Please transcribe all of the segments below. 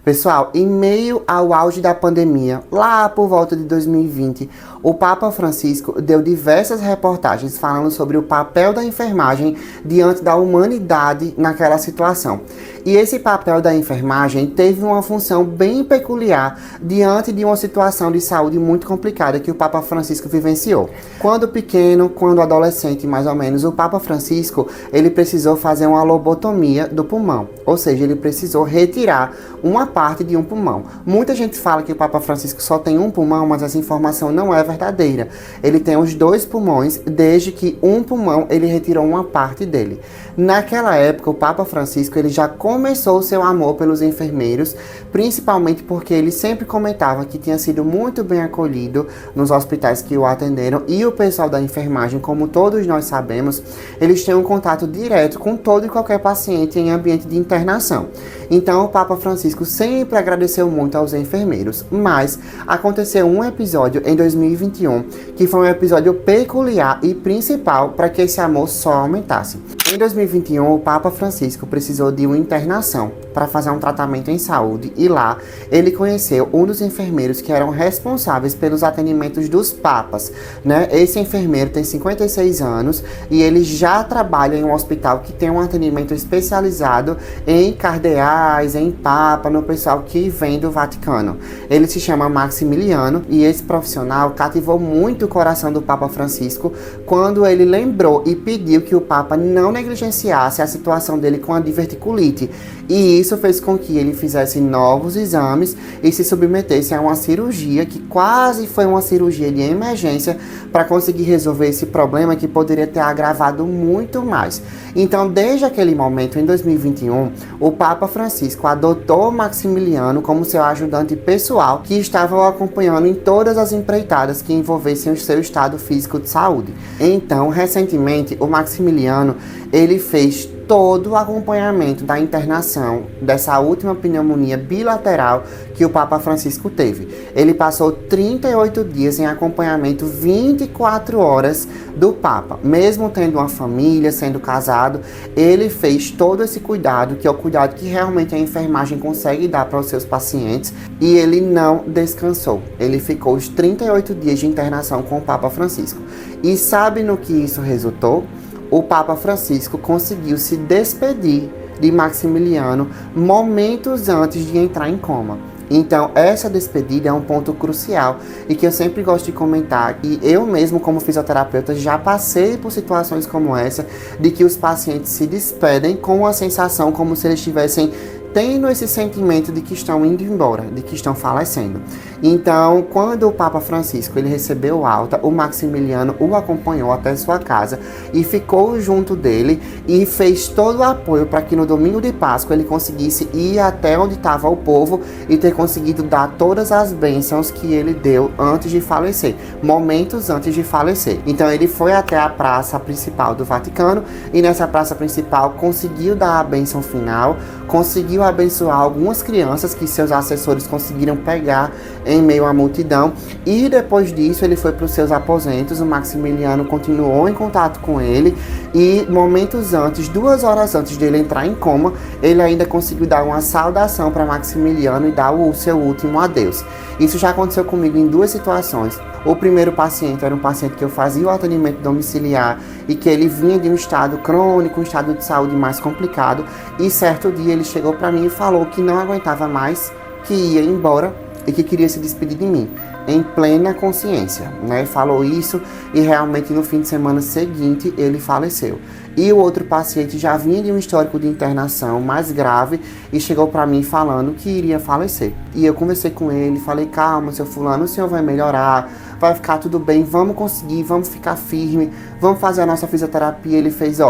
Pessoal, em meio ao auge da pandemia, lá por volta de 2020, o Papa Francisco deu diversas reportagens falando sobre o papel da enfermagem diante da humanidade naquela situação. E esse papel da enfermagem teve uma função bem peculiar diante de uma situação de saúde muito complicada que o Papa Francisco vivenciou. Quando pequeno, quando adolescente mais ou menos, o Papa Francisco ele precisou fazer uma lobotomia do pulmão, ou seja, ele precisou retirar uma parte de um pulmão. Muita gente fala que o Papa Francisco só tem um pulmão, mas essa informação não é verdadeira. Ele tem os dois pulmões, desde que um pulmão ele retirou uma parte dele. Naquela época, o Papa Francisco ele já começou o seu amor pelos enfermeiros, principalmente porque ele sempre comentava que tinha sido muito bem acolhido nos hospitais que o atenderam, e o pessoal da enfermagem, como todos nós sabemos, eles têm um contato direto com todo e qualquer paciente em ambiente de internação. Então o Papa Francisco sempre agradeceu muito aos enfermeiros, mas aconteceu um episódio em 2021 que foi um episódio peculiar e principal para que esse amor só aumentasse. Em 2021, o Papa Francisco precisou de uma internação para fazer um tratamento em saúde, e lá ele conheceu um dos enfermeiros que eram responsáveis pelos atendimentos dos papas, né? Esse enfermeiro tem 56 anos e ele já trabalha em um hospital que tem um atendimento especializado em cardeais, em papa, no pessoal que vem do Vaticano. Ele se chama Maximiliano e esse profissional cativou muito o coração do Papa Francisco quando ele lembrou e pediu que o Papa não negligenciasse a situação dele com a diverticulite, e isso fez com que ele fizesse novos exames e se submetesse a uma cirurgia que quase foi uma cirurgia de emergência para conseguir resolver esse problema que poderia ter agravado muito mais. Então, desde aquele momento, em 2021, o Papa Francisco adotou Maximiliano como seu ajudante pessoal, que estava o acompanhando em todas as empreitadas que envolvessem o seu estado físico de saúde. Então, recentemente, o Maximiliano ele fez todo o acompanhamento da internação dessa última pneumonia bilateral que o Papa Francisco teve. Ele passou 38 dias em acompanhamento 24 horas do Papa. Mesmo tendo uma família, sendo casado, ele fez todo esse cuidado, que é o cuidado que realmente a enfermagem consegue dar para os seus pacientes, e ele não descansou. Ele ficou os 38 dias de internação com o Papa Francisco. E sabe no que isso resultou? O Papa Francisco conseguiu se despedir de Maximiliano momentos antes de entrar em coma. Então, essa despedida é um ponto crucial e que eu sempre gosto de comentar, e eu mesmo como fisioterapeuta já passei por situações como essa, de que os pacientes se despedem com a sensação como se eles estivessem tendo esse sentimento de que estão indo embora, de que estão falecendo. Então, quando o Papa Francisco ele recebeu alta, o Maximiliano o acompanhou até sua casa e ficou junto dele e fez todo o apoio para que no domingo de Páscoa ele conseguisse ir até onde estava o povo e ter conseguido dar todas as bênçãos que ele deu antes de falecer, momentos antes de falecer. Então ele foi até a praça principal do Vaticano e nessa praça principal conseguiu dar a bênção final, conseguiu abençoar algumas crianças que seus assessores conseguiram pegar em meio à multidão, e depois disso ele foi para os seus aposentos. O Maximiliano continuou em contato com ele e momentos antes, 2 horas antes dele entrar em coma, ele ainda conseguiu dar uma saudação para Maximiliano e dar o seu último adeus. Isso já aconteceu comigo em 2 situações. O primeiro paciente era um paciente que eu fazia o atendimento domiciliar e que ele vinha de um estado crônico, um estado de saúde mais complicado, e certo dia ele chegou para mim e falou que não aguentava mais, que ia embora e que queria se despedir de mim, em plena consciência, né? Falou isso e realmente no fim de semana seguinte ele faleceu. E o outro paciente já vinha de um histórico de internação mais grave e chegou para mim falando que iria falecer. E eu conversei com ele, falei: calma, seu fulano, o senhor vai melhorar, vai ficar tudo bem, vamos conseguir, vamos ficar firme, vamos fazer a nossa fisioterapia. Ele fez: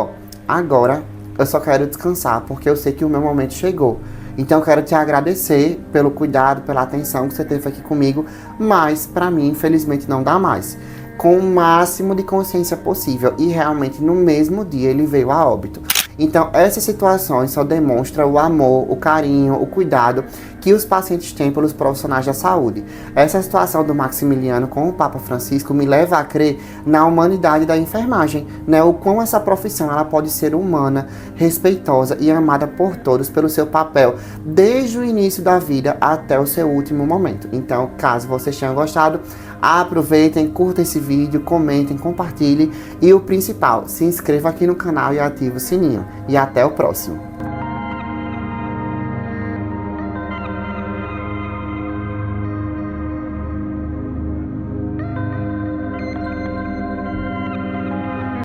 agora eu só quero descansar, porque eu sei que o meu momento chegou. Então eu quero te agradecer pelo cuidado, pela atenção que você teve aqui comigo, mas para mim, infelizmente, não dá mais. Com o máximo de consciência possível. E realmente no mesmo dia ele veio a óbito. Então, essas situações só demonstram o amor, o carinho, o cuidado que os pacientes têm pelos profissionais da saúde. Essa situação do Maximiliano com o Papa Francisco me leva a crer na humanidade da enfermagem, né? O quão essa profissão ela pode ser humana, respeitosa e amada por todos pelo seu papel, desde o início da vida até o seu último momento. Então, caso vocês tenham gostado, aproveitem, curtam esse vídeo, comentem, compartilhem e o principal, se inscreva aqui no canal e ative o sininho. E até o próximo.